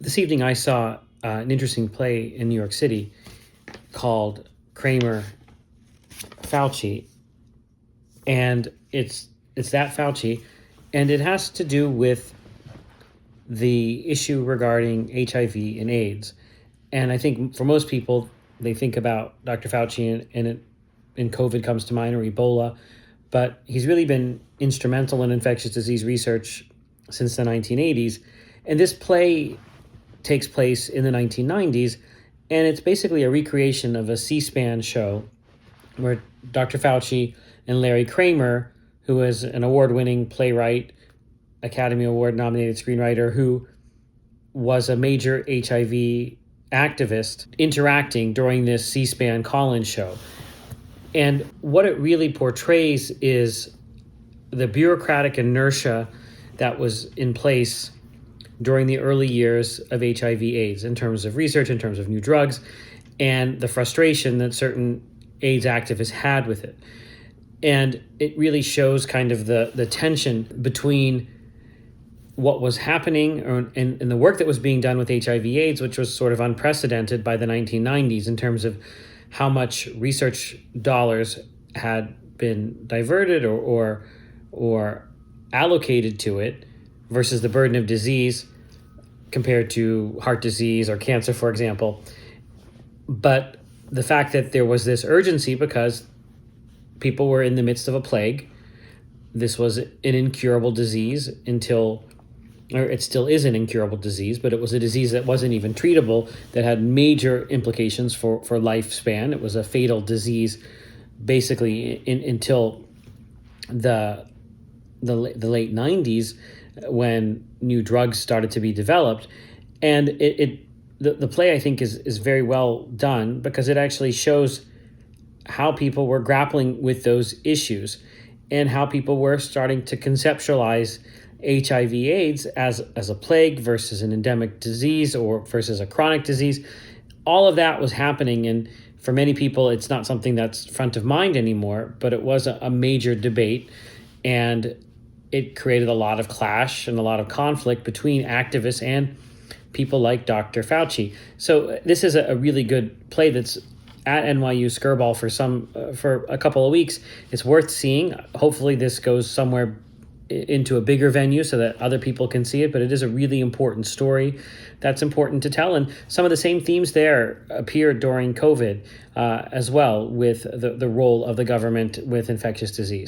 This evening I saw an interesting play in New York City called Cramer Fauci, and it's that Fauci, and it has to do with the issue regarding HIV and AIDS. And I think for most people, they think about Dr. Fauci and COVID comes to mind, or Ebola, but he's really been instrumental in infectious disease research since the 1980s. And this play takes place in the 1990s, and it's basically a recreation of a C-SPAN show where Dr. Fauci and Larry Kramer, who is an award-winning playwright, Academy Award-nominated screenwriter, who was a major HIV activist, interacting during this C-SPAN call-in show. And what it really portrays is the bureaucratic inertia that was in place during the early years of HIV/AIDS in terms of research, in terms of new drugs, and the frustration that certain AIDS activists had with it. And it really shows kind of the tension between what was happening and the work that was being done with HIV/AIDS, which was sort of unprecedented by the 1990s in terms of how much research dollars had been diverted or allocated to it versus the burden of disease compared to heart disease or cancer, for example. But the fact that there was this urgency because people were in the midst of a plague. This was an incurable disease or it still is an incurable disease, but it was a disease that wasn't even treatable, that had major implications for lifespan. It was a fatal disease basically until the late 90s, when new drugs started to be developed. And the play, I think, is very well done because it actually shows how people were grappling with those issues and how people were starting to conceptualize HIV/AIDS as a plague versus an endemic disease or versus a chronic disease. All of that was happening, and for many people, it's not something that's front of mind anymore, but it was a major debate, and it created a lot of clash and a lot of conflict between activists and people like Dr. Fauci. So this is a really good play that's at NYU Skirball for a couple of weeks. It's worth seeing. Hopefully this goes somewhere into a bigger venue so that other people can see it, but it is a really important story that's important to tell. And some of the same themes there appeared during COVID as well, with the role of the government with infectious disease.